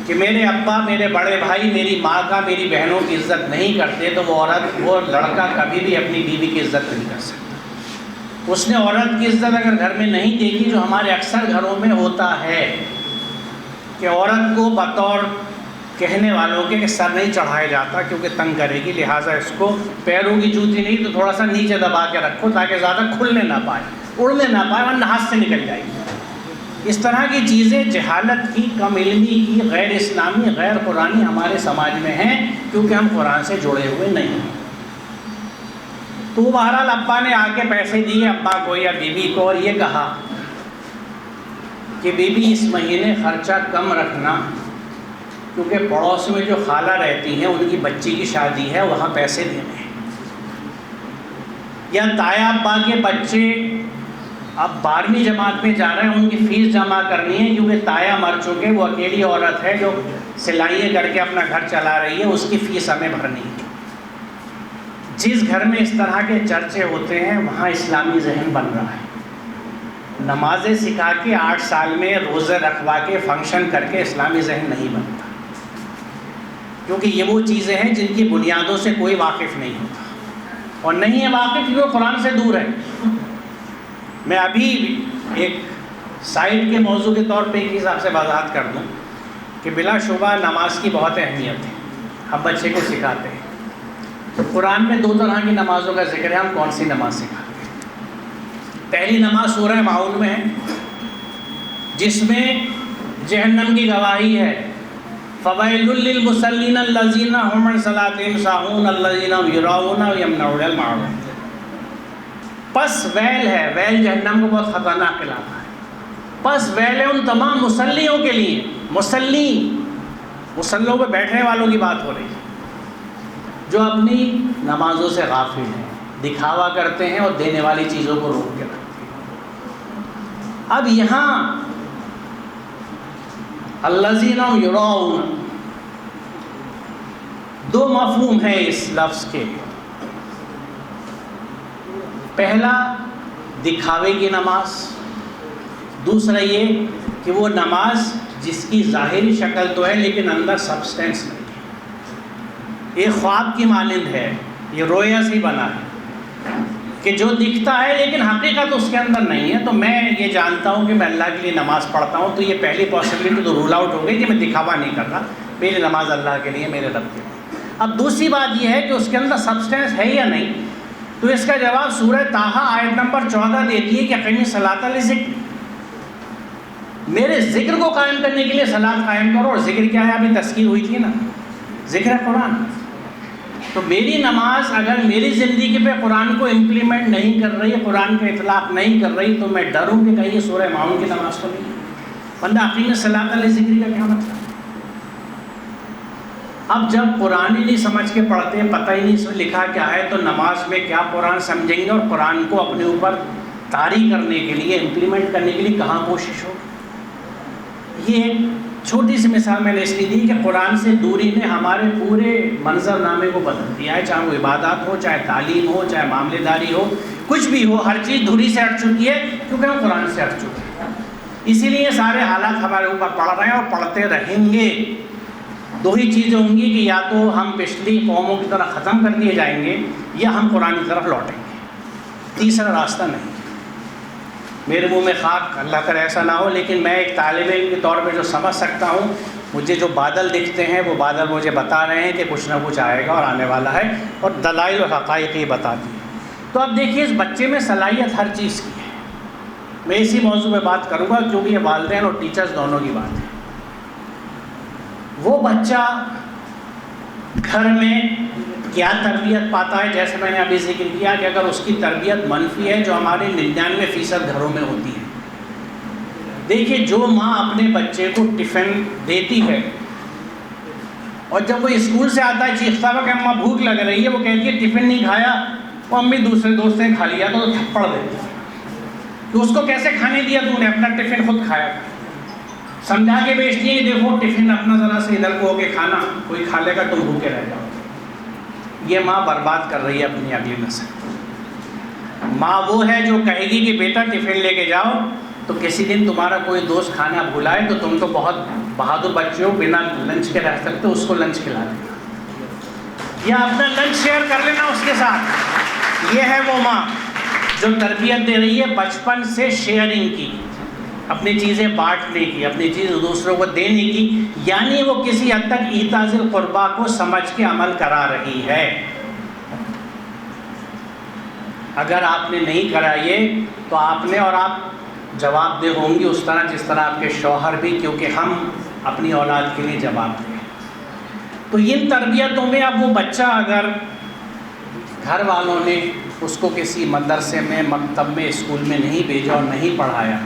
کہ میرے ابا، میرے بڑے بھائی میری ماں کا، میری بہنوں کی عزت نہیں کرتے، تو وہ لڑکا کبھی بھی اپنی بیوی کی عزت نہیں کر سکتا۔ اس نے عورت کی عزت اگر گھر میں نہیں دیکھی، جو ہمارے اکثر گھروں میں ہوتا ہے کہ عورت کو بطور کہنے والوں کے سر نہیں چڑھایا جاتا کیونکہ تنگ کرے گی، لہٰذا اس کو پیروں کی جوتی نہیں تو تھوڑا سا نیچے دبا کے رکھو تاکہ زیادہ کھلنے نہ پائے، اڑنے نہ پائے، ورنہ ہاتھ سے نکل جائے گی۔ اس طرح کی چیزیں جہالت کی، کم علمی کی، غیر اسلامی، غیر قرآنی ہمارے سماج میں ہیں، کیونکہ ہم قرآن سے جڑے ہوئے نہیں ہیں۔ تو بہرحال ابا نے آ کے پیسے دیے ابا کو یا بیوی کو، اور یہ کہا کہ بیوی اس مہینے خرچہ کم رکھنا، کیونکہ پڑوس میں جو خالہ رہتی ہیں ان کی بچی کی شادی ہے، وہاں پیسے دینے ہیں۔ یا تایا ابا کے بچے اب 12ویں جماعت میں جا رہے ہیں، ان کی فیس جمع کرنی ہے، کیونکہ تایا مر چکے، وہ اکیلی عورت ہے جو سلائیاں کر کے اپنا گھر چلا رہی ہے، اس کی فیس ہمیں بھرنی ہے۔ جس گھر میں اس طرح کے چرچے ہوتے ہیں وہاں اسلامی ذہن بن رہا ہے۔ نمازیں سکھا کے 8 سال میں روزے رکھوا کے فنکشن کر کے اسلامی ذہن نہیں بنتا، کیونکہ یہ وہ چیزیں ہیں جن کی بنیادوں سے کوئی واقف نہیں ہوتا، اور نہیں ہے واقف کیونکہ قرآن سے دور ہے۔ میں ابھی ایک سائڈ کے موضوع کے طور پہ ایک چیز آپ سے وضاحت کر دوں کہ بلا شبہ نماز کی بہت اہمیت ہے، ہم بچے کو سکھاتے ہیں۔ قرآن میں 2 طرح کی نمازوں کا ذکر ہے، ہم کون سی نماز سکھاتے ہیں؟ پہلی نماز سورہ معون میں ہے، جس میں جہنم کی گواہی ہے، فَوَيْلٌ لِّلْمُصَلِّينَ الَّذِينَ هُمْ عَنْ صَلَاتِهِمْ سَاهُونَ الَّذِينَ هُمْ يُرَاءُونَ وَيَمْنَعُونَ الْمَاعُونَ۔ پس ویل ہے، ویل جہنم کو بہت خطرناک علاقہ ہے، پس ویل ہے ان تمام مصلیوں کے لیے، مصلی مصلوں پہ بیٹھنے والوں کی بات ہو رہی ہے، جو اپنی نمازوں سے غافل ہیں، دکھاوا کرتے ہیں اور دینے والی چیزوں کو روک کے رکھتے ہیں۔ اب یہاں الذین یراؤن، دو مفہوم ہیں اس لفظ کے۔ پہلا دکھاوے کی نماز، دوسرا یہ کہ وہ نماز جس کی ظاہری شکل تو ہے لیکن اندر سبسٹینس نہیں ہے، یہ خواب کی مانند ہے، یہ رویا سے بنا ہے کہ جو دکھتا ہے لیکن حقیقت اس کے اندر نہیں ہے۔ تو میں یہ جانتا ہوں کہ میں اللہ کے لیے نماز پڑھتا ہوں، تو یہ پہلی پاسبلٹی تو رول آؤٹ ہو گئی کہ میں دکھاوا نہیں کر رہا، میری نماز اللہ کے لیے، میرے رب کے لیے۔ اب دوسری بات یہ ہے کہ اس کے اندر سبسٹینس ہے یا نہیں، تو اس کا جواب سورہ طٰہٰ آیت نمبر 14 دیتی ہے کہ اقیمِ الصلاۃ لذکری، میرے ذکر کو قائم کرنے کے لیے صلاۃ قائم کرو۔ اور ذکر کیا ہے؟ ابھی تذکیر ہوئی تھی نا، ذکر ہے قرآن۔ تو میری نماز اگر میری زندگی پہ قرآن کو امپلیمنٹ نہیں کر رہی، قرآن کا اطلاق نہیں کر رہی، تو میں ڈروں کہ کہیں یہ سورہ معون کی نماز تو نہیں ہے۔ بندہ اقیمِ الصلاۃ لذکری کا کیا مطلب؟ اب جب قرآن ہی نہیں سمجھ کے پڑھتے، پتہ ہی نہیں لکھا کیا ہے، تو نماز میں کیا قرآن سمجھیں گے؟ اور قرآن کو اپنے اوپر طاری کرنے کے لیے، امپلیمنٹ کرنے کے لیے کہاں کوشش ہو؟ یہ ایک چھوٹی سی مثال میں نے اس لیے دی کہ قرآن سے دوری نے ہمارے پورے منظر نامے کو بدل دیا ہے، چاہے وہ عبادات ہو، چاہے تعلیم ہو، چاہے معاملے داری ہو، کچھ بھی ہو، ہر چیز دھری سے ہٹ چکی ہے کیونکہ ہم قرآن سے ہٹ چکے ہیں۔ اسی لیے سارے حالات ہمارے اوپر پڑ رہے ہیں اور پڑھتے رہیں گے۔ دو ہی چیزیں ہوں گی کہ یا تو ہم پچھلی قوموں کی طرح ختم کر دیے جائیں گے یا ہم قرآن کی طرف لوٹیں گے، تیسرا راستہ نہیں۔ میرے منہ میں خاک، اللہ کرے ایسا نہ ہو، لیکن میں ایک طالب علم کے طور پہ جو سمجھ سکتا ہوں، مجھے جو بادل دکھتے ہیں وہ بادل مجھے بتا رہے ہیں کہ کچھ نہ کچھ آئے گا اور آنے والا ہے، اور دلائل و حقائق یہ بتاتی ہے۔ تو اب دیکھیے اس بچے میں صلاحیت ہر چیز کی ہے۔ میں اسی موضوع پہ بات کروں گا کیونکہ یہ والدین اور ٹیچرز دونوں کی بات ہے۔ وہ بچہ گھر میں کیا تربیت پاتا ہے؟ جیسے میں نے ابھی ذکر کیا کہ اگر اس کی تربیت منفی ہے، جو ہمارے 99% گھروں میں ہوتی ہے۔ دیکھیے جو ماں اپنے بچے کو ٹفن دیتی ہے اور جب وہ اسکول سے آتا ہے چیختا ہوا کہ اماں بھوک لگ رہی ہے، وہ کہتی ہے ٹفن نہیں کھایا، وہ امی دوسرے دوست نے کھا لیا، تو تھپڑ دیتی ہے کہ اس کو کیسے کھانے دیا تو نے، اپنا ٹفن خود کھایا۔ سمجھا کے بیچتی ہے کہ دیکھو ٹفن اپنا ذرا سے ادھر کو ہو کے کھانا، کوئی کھا لے گا تم بھوکے رہ جاؤ۔ یہ ماں برباد کر رہی ہے اپنی اگلی نسل۔ ماں وہ ہے جو کہے گی کہ بیٹا ٹفن لے کے جاؤ، تو کسی دن تمہارا کوئی دوست کھانا بھولائے تو تم تو بہت بہادر بچے ہو، بنا لنچ کے رہ سکتے، اس کو لنچ کھلا دینا یا اپنا لنچ شیئر کر لینا اس کے ساتھ۔ یہ ہے وہ ماں جو تربیت دے رہی ہے بچپن سے شیئرنگ کی، اپنی چیزیں بانٹنے کی، اپنی چیز دوسروں کو دینے کی، یعنی وہ کسی حد تک ایتاء ذی القربیٰ کو سمجھ کے عمل کرا رہی ہے۔ اگر آپ نے نہیں کرا یہ تو آپ نے اور آپ جواب دہ ہوں گی اس طرح جس طرح آپ کے شوہر بھی، کیونکہ ہم اپنی اولاد کے لیے جواب دیں۔ تو ان تربیتوں میں اب وہ بچہ اگر گھر والوں نے اس کو کسی مدرسے میں، مکتب میں، اسکول میں نہیں بھیجا اور نہیں پڑھایا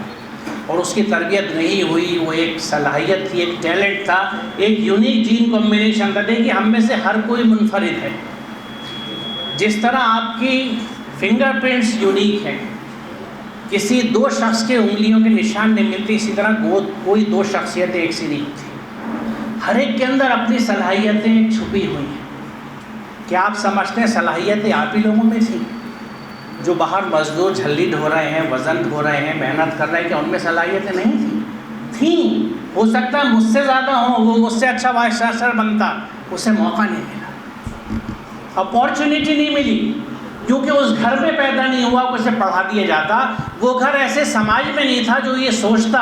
اور اس کی تربیت نہیں ہوئی، وہ ایک صلاحیت تھی، ایک ٹیلنٹ تھا، ایک یونیک جین کمبینیشن تھا۔ دیکھیے ہم میں سے ہر کوئی منفرد ہے، جس طرح آپ کی فنگر پرنٹس یونیک ہیں، کسی دو شخص کے انگلیوں کے نشان نہیں ملتے، اسی طرح کوئی دو شخصیتیں ایک سی نہیں تھی۔ ہر ایک کے اندر اپنی صلاحیتیں چھپی ہوئی ہیں۔ کیا آپ سمجھتے ہیں صلاحیتیں آپ ہی لوگوں میں تھیں؟ جو باہر مزدور جھلی ڈھو رہے ہیں، وزن ڈھو رہے ہیں، محنت کر رہے ہیں، کیا ان میں صلاحیتیں نہیں تھیں؟ ہو سکتا ہے مجھ سے زیادہ ہوں، وہ مجھ سے اچھا وائس چانسلر بنتا، اسے موقع نہیں ملا، اپارچونیٹی نہیں ملی، کیونکہ اس گھر میں پیدا نہیں ہوا کہ اسے پڑھا دیا جاتا۔ وہ گھر ایسے سماج میں نہیں تھا جو یہ سوچتا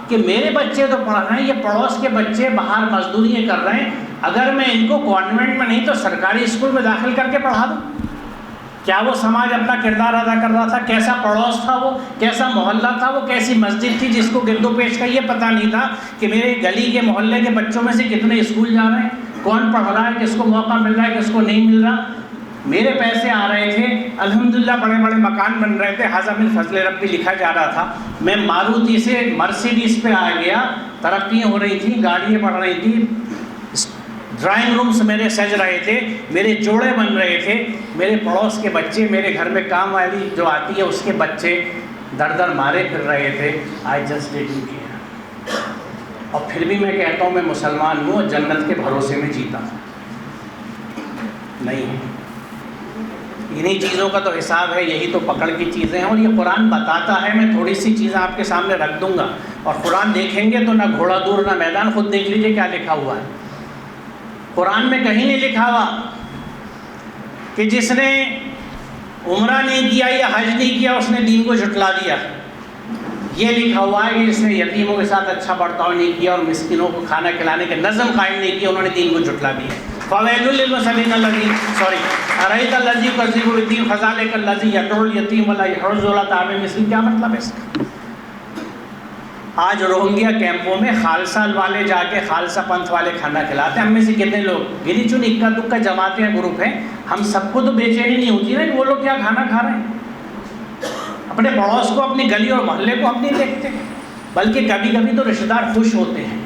کہ میرے بچے تو پڑھ رہے ہیں، یہ پڑوس کے بچے باہر مزدوریاں کر رہے ہیں، اگر میں ان کو کانوینٹ میں نہیں تو سرکاری اسکول میں داخل کر کے پڑھا دوں۔ کیا وہ سماج اپنا کردار ادا کر رہا تھا؟ کیسا پڑوس تھا وہ، کیسا محلہ تھا وہ، کیسی مسجد تھی جس کو گرد و پیش کا یہ پتہ نہیں تھا کہ میرے گلی کے محلے کے بچوں میں سے کتنے اسکول جا رہے ہیں، کون پڑھ رہا ہے، کس کو موقع مل رہا ہے، کس کو نہیں مل رہا۔ میرے پیسے آ رہے تھے، الحمدللہ بڑے بڑے مکان بن رہے تھے، ھذا من فضل ربی لکھا جا رہا تھا، میں ماروتی سے مرسیڈیز پہ آ گیا، ترقیاں ہو رہی تھیں، گاڑیاں بڑھ رہی تھیں، ڈرائنگ رومس میرے سج رہے تھے، میرے جوڑے بن رہے تھے، میرے پڑوس کے بچے، میرے گھر میں کام والی جو آتی ہے اس کے بچے در در مارے پھر رہے تھے. I just didn't care. اور پھر بھی میں کہتا ہوں میں مسلمان ہوں اور جنت کے بھروسے میں جیتا ہوں. نہیں، انہی چیزوں کا تو حساب ہے، یہی تو پکڑ کی چیزیں ہیں. اور یہ قرآن بتاتا ہے. میں تھوڑی سی چیزیں آپ کے سامنے رکھ دوں گا اور قرآن دیکھیں گے تو نہ گھوڑا دور نہ میدان. خود دیکھ لیجئے کیا لکھا ہوا ہے. قرآن میں کہیں نہیں لکھا ہوا کہ جس نے عمرہ نہیں کیا یا حج نہیں کیا اس نے دین کو جھٹلا دیا. یہ لکھا ہوا ہے کہ جس نے یتیموں کے ساتھ اچھا برتاؤ نہیں کیا اور مسکینوں کو کھانا کھلانے کے نظم قائم نہیں کیا، انہوں نے دین کو جھٹلا دیا. فویل للمصلین الذین ارأیت الذی یکذب بالدین فذلک الذی یدعو الیتیم ولا یحض علی طعام المسکین. کیا مطلب ہے اس کا؟ آج روہنگیا کیمپوں میں خالصہ والے جا کے خالصہ پنتھ والے کھانا کھلاتے ہیں. ہم میں سے کتنے لوگ گنی چنی اکا دکا جماعتیں گروپ ہیں، ہم سب کو تو بے چینی نہیں ہوتی نا کہ وہ لوگ کیا کھانا کھا رہے ہیں. اپنے پڑوس کو، اپنی گلی اور محلے کو ہم نہیں دیکھتے، بلکہ کبھی کبھی تو رشتہ دار خوش ہوتے ہیں.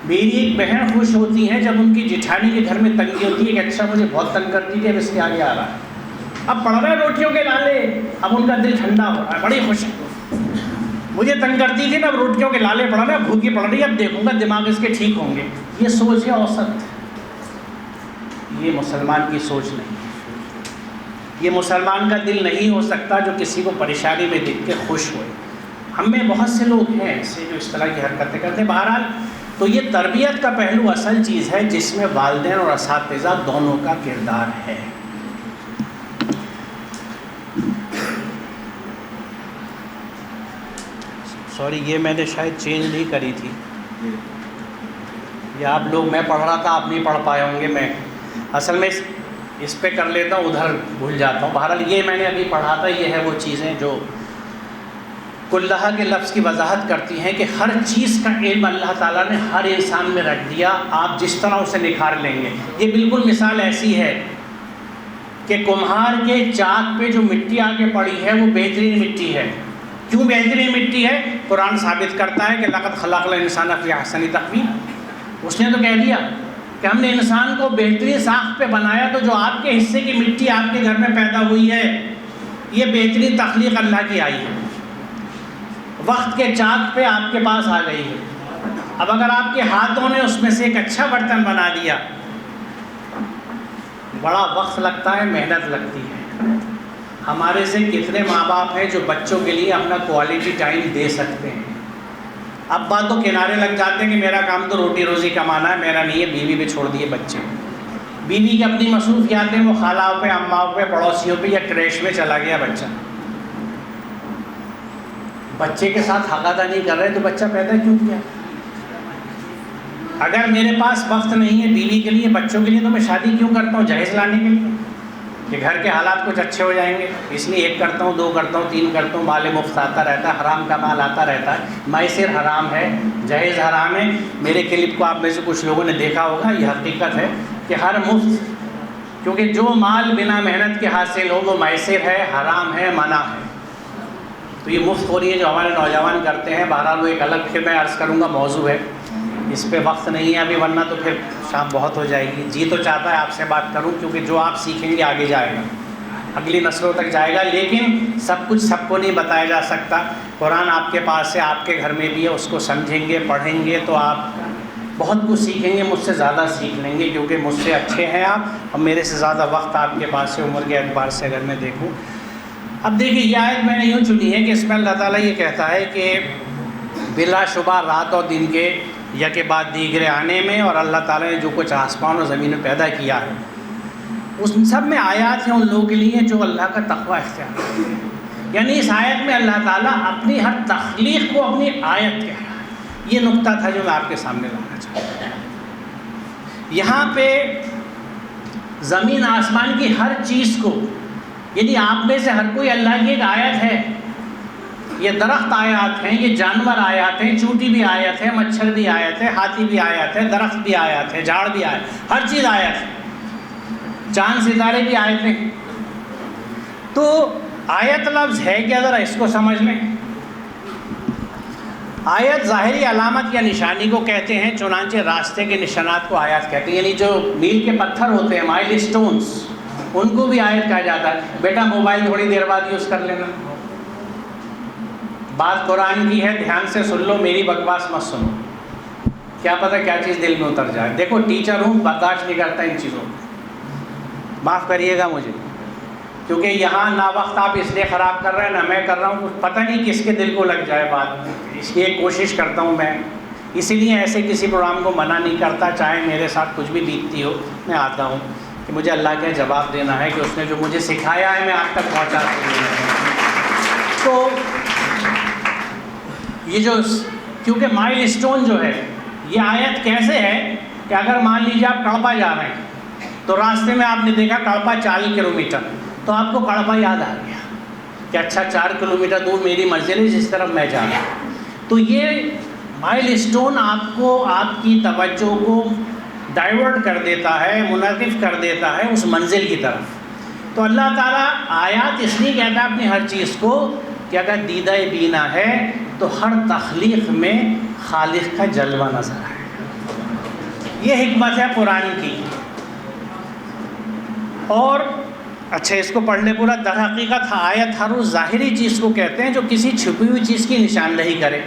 میری ایک بہن خوش ہوتی ہے جب ان کی جٹھانی کے گھر میں تنگی ہوتی ہے کہ اچھا مجھے بہت تنگ کرتی تھی اب اس کے آگے آ رہا ہے، اب پڑ رہے روٹیوں کے لالے، اب ان کا دل ٹھنڈا ہو رہا ہے، بڑی خوش ہے. مجھے تنگ کرتی تھی نا، اب روٹیوں کے لالے پڑ رہے ہیں، بھوکی پڑ رہی ہے، اب دیکھوں گا دماغ اس کے ٹھیک ہوں گے. یہ سوچ ہے اوسط. یہ مسلمان کی سوچ نہیں. یہ مسلمان کا دل نہیں ہو سکتا جو کسی کو پریشانی میں دیکھ کے خوش ہوئے. ہم میں بہت سے لوگ ہیں ایسے جو اس طرح کی حرکتیں کرتے ہیں. بہرحال تو یہ تربیت کا پہلو اصل چیز ہے جس میں والدین اور اساتذہ دونوں کا کردار ہے. سوری، یہ میں نے شاید چینج نہیں کری تھی. یہ آپ لوگ، میں پڑھ رہا تھا آپ نہیں پڑھ پائے ہوں گے. میں اصل میں اس پہ کر لیتا ہوں، ادھر بھول جاتا ہوں. بہرحال یہ میں نے ابھی پڑھا تھا. یہ ہے وہ چیزیں جو کلہ کے لفظ کی وضاحت کرتی ہیں کہ ہر چیز کا علم اللہ تعالیٰ نے ہر انسان میں رکھ دیا، آپ جس طرح اسے نکھار لیں گے. یہ بالکل مثال ایسی ہے کہ کمہار کے چاک پہ جو مٹی آ کے پڑی ہے وہ بہترین مٹی ہے. کیوں بہترین مٹی ہے؟ قرآن ثابت کرتا ہے کہ لقد خلقنا الانسان فی احسن تقویم. اس نے تو کہہ دیا کہ ہم نے انسان کو بہترین ساخت پہ بنایا. تو جو آپ کے حصے کی مٹی آپ کے گھر میں پیدا ہوئی ہے یہ بہترین تخلیق اللہ کی آئی ہے. وقت کے چاک پہ آپ کے پاس آ گئی ہے. اب اگر آپ کے ہاتھوں نے اس میں سے ایک اچھا برتن بنا دیا، بڑا وقت لگتا ہے، محنت لگتی ہے. ہمارے سے کتنے ماں باپ ہیں جو بچوں کے لیے اپنا کوالٹی ٹائم دے سکتے ہیں؟ ابا تو کنارے لگ جاتے ہیں کہ میرا کام تو روٹی روزی کمانا ہے، میرا نہیں ہے. بیوی پہ چھوڑ دیے بچے. بیوی کی اپنی مصروفیات ہیں، وہ خالہ پہ، اماؤں پہ، پڑوسیوں پہ یا کریش میں چلا گیا بچہ. بچے کے ساتھ حق ادا نہیں کر رہے تو بچہ پیدا کیوں کیا؟ اگر میرے پاس وقت نہیں ہے بیوی کے لیے، بچوں کے لیے، تو میں شادی کیوں کرتا ہوں؟ جہیز لانے کے لیے کہ گھر کے حالات کچھ اچھے ہو جائیں گے. اس لیے 1 کرتا ہوں، 2 کرتا ہوں، 3 کرتا ہوں. مال مفت آتا رہتا ہے، حرام کا مال آتا رہتا ہے. میسر حرام ہے، جہیز حرام ہے. میرے کلپ کو آپ میں سے کچھ لوگوں نے دیکھا ہوگا. یہ حقیقت ہے کہ ہر مفت، کیونکہ جو مال بنا محنت کے حاصل ہو وہ میسر ہے، حرام ہے، منع ہے. تو یہ مفت ہو رہی ہے جو ہمارے نوجوان کرتے ہیں. بہرحال وہ ایک الگ پھر میں عرض کروں گا موضوع ہے، اس پہ وقت نہیں ہے ابھی، ورنہ تو پھر شام بہت ہو جائے گی. جی تو چاہتا ہے آپ سے بات کروں کیونکہ جو آپ سیکھیں گے آگے جائے گا، اگلی نسلوں تک جائے گا. لیکن سب کچھ سب کو نہیں بتایا جا سکتا. قرآن آپ کے پاس ہے، آپ کے گھر میں بھی ہے، اس کو سمجھیں گے، پڑھیں گے تو آپ بہت کچھ سیکھیں گے. مجھ سے زیادہ سیکھ لیں گے کیونکہ مجھ سے اچھے ہیں آپ، اور میرے سے زیادہ وقت آپ کے پاس ہے عمر کے اعتبار سے اگر میں دیکھوں. اب دیکھیے یہ آیت میں نے یوں چنی ہے کہ اس میں اللہ تعالیٰ یہ کہتا ہے کہ بلا شبہ رات اور دن کے یکے بعد دیگرے آنے میں، اور اللہ تعالیٰ نے جو کچھ آسمان اور زمین میں پیدا کیا ہے اس سب میں آیات ہیں ان لوگوں کے لیے جو اللہ کا تقوی اختیار کرتے ہیں. یعنی اس آیت میں اللہ تعالیٰ اپنی ہر تخلیق کو اپنی آیت کہہ رہا ہے. یہ نقطہ تھا جو میں آپ کے سامنے لانا چاہتا ہوں. یہاں پہ زمین آسمان کی ہر چیز کو، یعنی آپ میں سے ہر کوئی اللہ کی ایک آیت ہے. یہ درخت آیات ہیں، یہ جانور آیات ہیں، چونٹی بھی آیت ہے، مچھر بھی آیت ہے، ہاتھی بھی آیت ہے، درخت بھی آیت ہے، جھاڑ بھی آیت، ہر چیز آیت ہے. چاند ستارے بھی آیتیں. تو آیت لفظ ہے کیا؟ ذرا اس کو سمجھ لیں. آیت ظاہری علامت یا نشانی کو کہتے ہیں، چنانچہ راستے کے نشانات کو آیات کہتے ہیں، یعنی جو میل کے پتھر ہوتے ہیں، مائل سٹونز، ان کو بھی آیت کہا جاتا ہے۔ بیٹا موبائل تھوڑی دیر بعد یوز کر لینا، بات قرآن کی ہے، دھیان سے سن لو، میری بکواس مت سنو، کیا پتہ کیا چیز دل میں اتر جائے۔ دیکھو ٹیچر ہوں، برداشت نہیں کرتا ان چیزوں کو، معاف کریے گا مجھے، کیونکہ یہاں نا وقت آپ اس لیے خراب کر رہے ہیں، نہ میں کر رہا ہوں، پتہ نہیں کس کے دل کو لگ جائے بات، اس کی ایک کوشش کرتا ہوں میں، اسی لیے ایسے کسی پروگرام کو منع نہیں کرتا، چاہے میرے ساتھ کچھ بھی بیتتی ہو، میں آتا ہوں کہ مجھے اللہ کا جواب دینا ہے کہ اس نے جو مجھے سکھایا ہے میں آپ تک پہنچا سکوں۔ تو یہ جو کیونکہ مائل سٹون جو ہے، یہ آیت کیسے ہے کہ اگر مان لیجیے آپ کڑپا جا رہے ہیں تو راستے میں آپ نے دیکھا کڑپا 40 کلومیٹر، تو آپ کو کڑپا یاد آ گیا کہ اچھا 4 کلومیٹر دور میری منزل ہے جس طرف میں جا رہا ہوں۔ تو یہ مائل سٹون آپ کو، آپ کی توجہ کو ڈائیورٹ کر دیتا ہے، منعطف کر دیتا ہے اس منزل کی طرف۔ تو اللہ تعالیٰ آیات اس لیے کہتا ہے اپنی ہر چیز کو کہ اگر دیدہ بینا ہے تو ہر تخلیق میں خالق کا جلوہ نظر آئے۔ یہ حکمت ہے قرآن کی۔ اور اچھا اس کو پڑھ لے پورا۔ در حقیقت آیت ہر اس ظاہری چیز کو کہتے ہیں جو کسی چھپی ہوئی چیز کی نشاندہی کرے،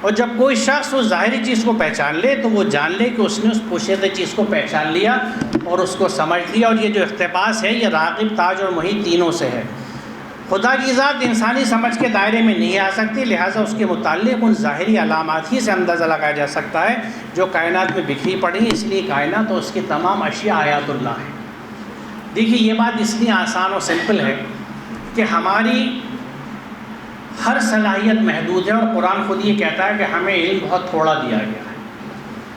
اور جب کوئی شخص اس ظاہری چیز کو پہچان لے تو وہ جان لے کہ اس نے اس پوشیدہ چیز کو پہچان لیا اور اس کو سمجھ لیا۔ اور یہ جو اقتباس ہے یہ راغب، تاج اور محیط تینوں سے ہے۔ خدا کی ذات انسانی سمجھ کے دائرے میں نہیں آ سکتی، لہٰذا اس کے متعلق ان ظاہری علامات ہی سے اندازہ لگایا جا سکتا ہے جو کائنات میں بکھری پڑی ہیں، اس لیے کائنات اور اس کی تمام اشیاء آیات اللہ ہیں۔ دیکھیے یہ بات اس لیے آسان اور سمپل ہے کہ ہماری ہر صلاحیت محدود ہے، اور قرآن خود یہ کہتا ہے کہ ہمیں علم بہت تھوڑا دیا گیا۔